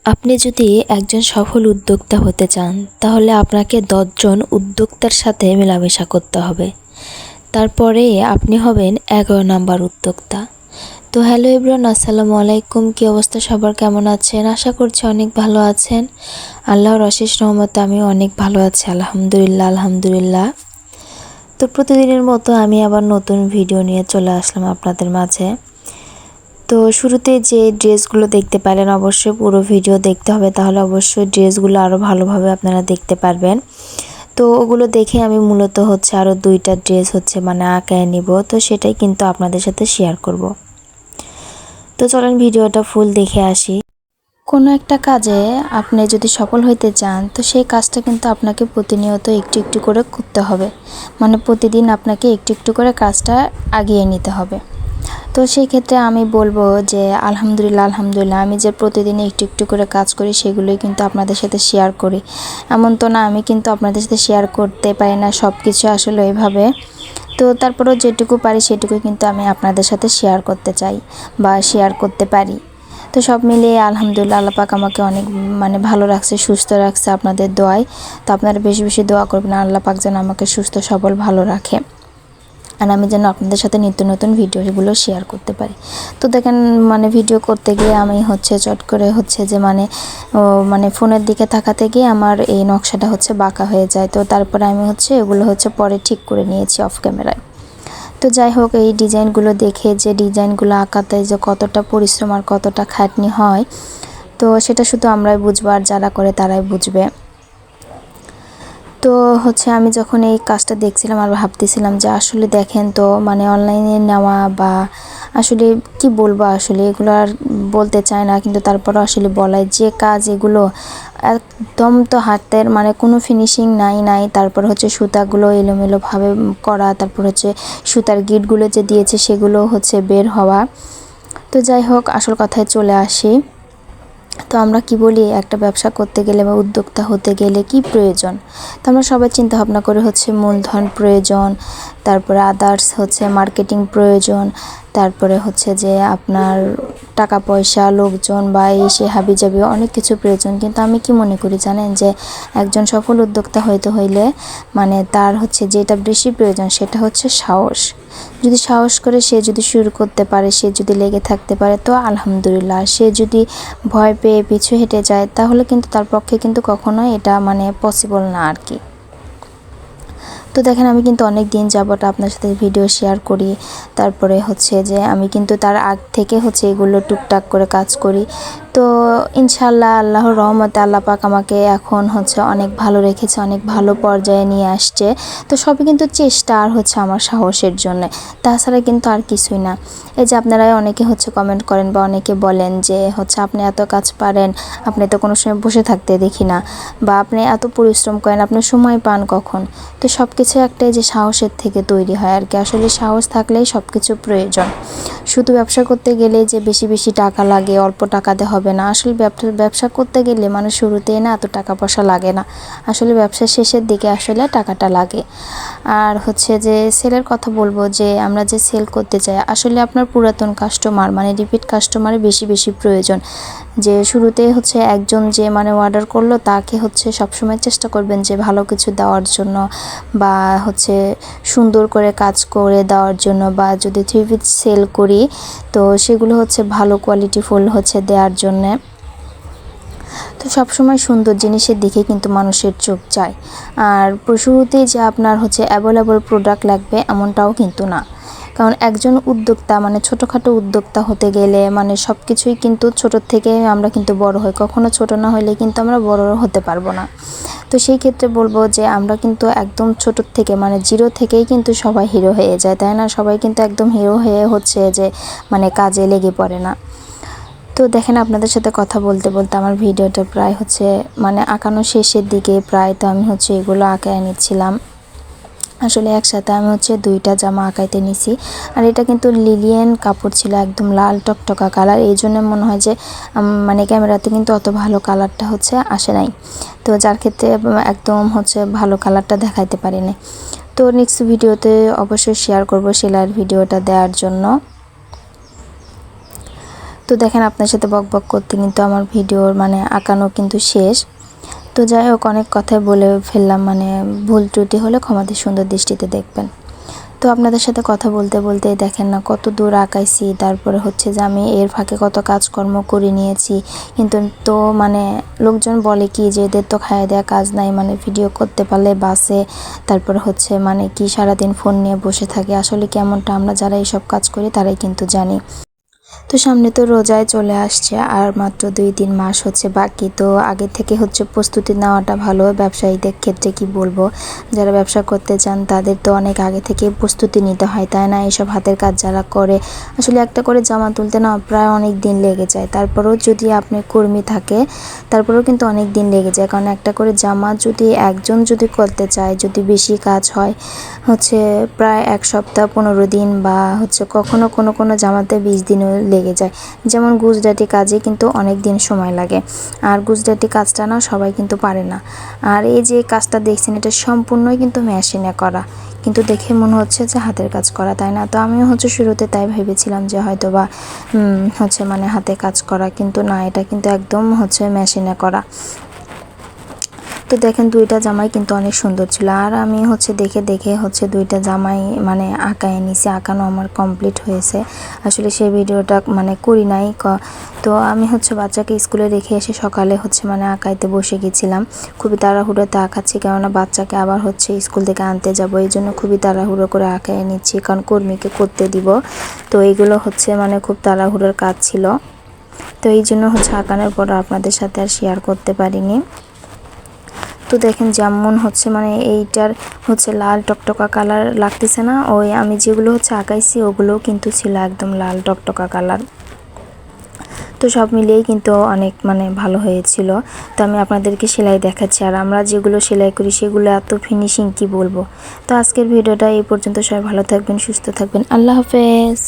আপনি যদি একজন সফল উদ্যোক্তা হতে চান তাহলে আপনাকে ১০ জন উদ্যোক্তার সাথে মেলামেশা করতে হবে। তারপরে আপনি হবেন ১১ নাম্বার উদ্যোক্তা। তো হ্যালো এভরিওয়ান, আসসালামু আলাইকুম। কী অবস্থা সবার, কেমন আছেন? আশা করছি অনেক ভালো আছেন। আল্লাহর অশেষ রহমতে আমিও অনেক ভালো আছি, আলহামদুলিল্লাহ আলহামদুলিল্লাহ। তো প্রতিদিনের মতো আমি আবার নতুন ভিডিও নিয়ে চলে আসলাম আপনাদের মাঝে। তো শুরুতে যে ড্রেসগুলো দেখতে পারেন অবশ্যই পুরো ভিডিও দেখতে হবে, তাহলে অবশ্যই ড্রেসগুলো আরও ভালোভাবে আপনারা দেখতে পারবেন। তো ওগুলো দেখে আমি মূলত আরও 2টা ড্রেস আঁকায় নিব, তো সেটাই কিন্তু আপনাদের সাথে শেয়ার করব। তো চলেন ভিডিওটা ফুল দেখে আসি। কোনো একটা কাজে আপনি যদি সফল হইতে চান তো সেই কাজটা কিন্তু আপনাকে প্রতিনিয়ত একটু একটু করে করতে হবে, প্রতিদিন আপনাকে একটু একটু করে কাজটা আগিয়ে নিতে হবে। তো সেই ক্ষেত্রে আমি বলবো যে আলহামদুলিল্লাহ আলহামদুলিল্লাহ, আমি যে প্রতিদিন একটু একটু করে কাজ করি সেগুলোই কিন্তু আপনাদের সাথে শেয়ার করি। এমন তো না আমি কিন্তু আপনাদের সাথে শেয়ার করতে পারি না সব কিছু আসলে এভাবে। তো তারপরেও যেটুকু পারি সেটুকু কিন্তু আমি আপনাদের সাথে শেয়ার করতে চাই বা শেয়ার করতে পারি। তো সব মিলিয়ে আলহামদুলিল্লাহ আল্লাহ পাক আমাকে অনেক ভালো রাখছে, সুস্থ রাখছে আপনাদের দোয়ায়। তো আপনারা বেশি বেশি দোয়া করবেন আল্লাহ পাক যেন আমাকে সুস্থ সবল ভালো রাখে, আর আমি যেন আপনাদের সাথে নিত্য নতুন ভিডিওগুলো শেয়ার করতে পারি। তো দেখেন ভিডিও করতে গিয়ে আমি চট করে যে ফোনের দিকে তাকাতে গিয়ে আমার এই নকশাটা বাঁকা হয়ে যায়। তো তারপরে আমি এগুলো পরে ঠিক করে নিয়েছি অফ ক্যামেরায়। তো যাই হোক, এই ডিজাইনগুলো দেখে যে ডিজাইনগুলো আঁকাতে যে কতটা পরিশ্রম আর কতটা খাটনি হয়, তো সেটা শুধু আমরাই বুঝবো আর যারা করে তারাই বুঝবে। তো আমি যখন এই কাজটা দেখছিলাম আর ভাবতেছিলাম যে আসলে দেখেন তো অনলাইনে নেওয়া বা আসলে কি বলবো, আসলে এগুলো আর বলতে চায় না, কিন্তু তারপরও আসলে বলাই যে কাজ এগুলো একদম তো হাতের কোনো ফিনিশিং নাই। তারপর সুতাগুলো এলোমেলোভাবে করা, তারপর সুতার গিটগুলো যে দিয়েছে সেগুলো বের হওয়া। তো যাই হোক, আসল কথায় চলে আসি। তো আমরা কি বলি, একটা ব্যবসা করতে গেলে বা উদ্যোক্তা হতে গেলে কি প্রয়োজন? তো আমরা সবাই চিন্তা ভাবনা করে মূলধন প্রয়োজন, তারপরে আদার্স মার্কেটিং প্রয়োজন, তারপরে যে আপনার টাকা পয়সা, লোকজন বা সে হাবিজাবি অনেক কিছু প্রয়োজন। কিন্তু আমি কি মনে করি জানেন, যে একজন সফল উদ্যোক্তা হইতে হইলে তার যেটা বেশি প্রয়োজন সেটা সাহস। যদি সাহস করে সে যদি শুরু করতে পারে, সে যদি লেগে থাকতে পারে তো আলহামদুলিল্লাহ। সে যদি ভয় পেয়ে পিছু হেঁটে যায় তাহলে কিন্তু তার পক্ষে কিন্তু কখনোই এটা পসিবল না আর কি। তো দেখেন আমি কিন্তু অনেক দিন যাবত আপনার সাথে ভিডিও শেয়ার করি, তারপরে যে আমি কিন্তু তার আগ থেকে এগুলো টুকটাক করে কাজ করি। তো ইনশাআল্লাহ আল্লাহর রহমতে আল্লাহ পাক আমাকে এখন অনেক ভালো রেখেছে, অনেক ভালো পর্যায়ে নিয়ে আসছে। তো সবই কিন্তু চেষ্টা আর আমার সাহসের জন্য, তাছাড়া কিন্তু আর কিছুই না। এই যে আপনারা অনেকে কমেন্ট করেন বা অনেকে বলেন যে আপনি এত কাজ পারেন, আপনি তো কোনো সময় বসে থাকতে দেখি না, বা আপনি এত পরিশ্রম করেন, আপনি সময় পান কখন? তো সব কিছু একটাই যে সাহসের থেকে তৈরি হয় আর কি। আসলে সাহস থাকলেই সব কিছু প্রয়োজন। শুধু ব্যবসা করতে গেলে যে বেশি বেশি টাকা লাগে, অল্প টাকাতে হবে না। আসলে ব্যবসা করতে গেলে শুরুতেই না এত টাকা পয়সা লাগে না, আসলে ব্যবসার শেষের দিকে আসলে টাকাটা লাগে। আর যে সেলের কথা বলবো, যে আমরা যে সেল করতে চাই আসলে আপনার পুরাতন কাস্টমার রিপিট কাস্টমারের বেশি বেশি প্রয়োজন। যে শুরুতে একজন যে অর্ডার করলো তাকে সবসময় চেষ্টা করবেন যে ভালো কিছু দেওয়ার জন্য, বা সুন্দর করে কাজ করে দেওয়ার জন্য, বা যদি 3 পিস সেল করি তো সেগুলো ভালো কোয়ালিটিফুল দেওয়ার জন্যে। তো সবসময় সুন্দর জিনিসের দিকে কিন্তু মানুষের চোখ যায়। আর শুরুতেই যে আপনার অ্যাভেলেবল প্রোডাক্ট লাগবে এমনটাও কিন্তু না, কারণ একজন উদ্যোক্তা ছোটোখাটো উদ্যোক্তা হতে গেলে সব কিছুই কিন্তু ছোটোর থেকে আমরা কিন্তু বড় হই, কখনো ছোট না হলে কিন্তু আমরা বড় হতে পারবো না। তো সেই ক্ষেত্রে বলবো যে আমরা কিন্তু একদম ছোটোর থেকে জিরো থেকেই কিন্তু সবাই হিরো হয়ে যায়, তাই না? সবাই কিন্তু একদম হিরো হয়ে যে কাজে লেগে পড়ে না। তো দেখেন আপনাদের সাথে কথা বলতে বলতে আমার ভিডিওটা প্রায় আঁকানো শেষের দিকে প্রায়। তো আমি এগুলো আঁকায় নিচ্ছিলাম। আসলে একসাথে আমি 2টা জামা আঁকাইতে নিছি, আর এটা কিন্তু লিলিয়ান কাপড় ছিল, একদম লাল টকটকা কালার। এই জন্য মনে হয় যে ক্যামেরাতে কিন্তু অত ভালো কালারটা আসে নাই, তো যার ক্ষেত্রে একদম ভালো কালারটা দেখাইতে পারিনি। তো নেক্সট ভিডিওতে অবশ্যই শেয়ার করব সেলাইয়ের ভিডিওটা দেওয়ার জন্য। তো দেখেন আপনার সাথে বকবক করতে কিন্তু আমার ভিডিওর মানে আঁকানো কিন্তু শেষ। তো যাই হোক, অনেক কথাই বলে ফেললাম, মানে ভুল ত্রুটি হলে ক্ষমাতে সুন্দর দৃষ্টিতে দেখবেন। তো আপনাদের সাথে কথা বলতে বলতে দেখেন না কত দূর আঁকাইছি, তারপরে হচ্ছে যে আমি এর ফাঁকে কত কাজকর্ম করে নিয়েছি। কিন্তু তো মানে লোকজন বলে কি যে এদের তো খাইয়ে দেওয়া কাজ নাই, মানে ভিডিও করতে পারলে বাসে, তারপরে হচ্ছে মানে কি সারাদিন ফোন নিয়ে বসে থাকে। আসলে কেমনটা আমরা যারা এইসব কাজ করি তারাই কিন্তু জানি। তো সামনে তো রোজায় চলে আসছে, আর মাত্র 2-3 মাস হচ্ছে বাকি। তো আগে থেকে হচ্ছে প্রস্তুতি নেওয়াটা ভালো ব্যবসায়ীদের ক্ষেত্রে। কি বলবো, যারা ব্যবসা করতে চান তাদের তো অনেক আগে থেকে প্রস্তুতি নিতে হয়, তাই না? এইসব হাতের কাজ যারা করে, আসলে একটা করে জামা তুলতে না প্রায় অনেক দিন লেগে যায়। তারপরেও যদি আপনি কর্মী থাকে তারপরেও কিন্তু অনেক দিন লেগে যায়, কারণ একটা করে জামা যদি একজন যদি করতে চায়, যদি বেশি কাজ হয় হচ্ছে প্রায় 1 সপ্তাহ 15 দিন, বা হচ্ছে কখনো কোনো জামাতে 20 দিনও লেগে যায়। যেমন গুজরাটি কাজে কিন্তু অনেক দিন সময় লাগে, আর গুজরাটি কাজটা না সবাই কিন্তু পারে না। আর এই যে কাজটা দেখছেন এটা সম্পূর্ণই কিন্তু মেশিনে করা, কিন্তু দেখে মনে হচ্ছে যে হাতের কাজ করা, তাই না? তো আমিও হচ্ছে শুরুতে তাই ভেবেছিলাম যে হয়তো বা হচ্ছে মানে হাতে কাজ করা, কিন্তু না, এটা কিন্তু একদম হচ্ছে মেশিনে করা। তো দেখেন 2টা জামাই কিন্তু অনেক সুন্দর ছিল, আর আমি হচ্ছে দেখে দেখে হচ্ছে 2টা জামাই মানে আঁকায় নিছি, আঁকানো আমার কমপ্লিট হয়েছে। আসলে সেই ভিডিওটা মানে করি নাই। তো আমি হচ্ছে বাচ্চাকে স্কুলে রেখে এসে সকালে হচ্ছে মানে আঁকাইতে বসে গেছিলাম। খুবই তাড়াহুড়োতে আঁকাচ্ছি, কেননা বাচ্চাকে আবার হচ্ছে স্কুল থেকে আনতে যাব, এই জন্য খুবই তাড়াহুড়ো করে আঁকায় নিচ্ছি, কারণ কর্মীকে করতে দিব। তো এইগুলো হচ্ছে মানে খুব তাড়াহুড়োর কাজ ছিল, তো এই জন্য হচ্ছে আঁকানোর পর আপনাদের সাথে আর শেয়ার করতে পারিনি। তো দেখেন যেমন হচ্ছে মানে এইটার হচ্ছে লাল টকটকা কালার লাগতেছে না, ওই আমি যেগুলো হচ্ছে আঁকাইছি ওগুলোও কিন্তু ছিল একদম লাল টকটকা কালার। তো সব মিলিয়েই কিন্তু অনেক মানে ভালো হয়েছিল। তো আমি আপনাদেরকে সেলাই দেখাচ্ছি, আর আমরা যেগুলো সেলাই করি সেগুলো এত ফিনিশিং কি বলবো। তো আজকের ভিডিওটা এই পর্যন্ত, সবাই ভালো থাকবেন, সুস্থ থাকবেন, আল্লাহ হাফেজ।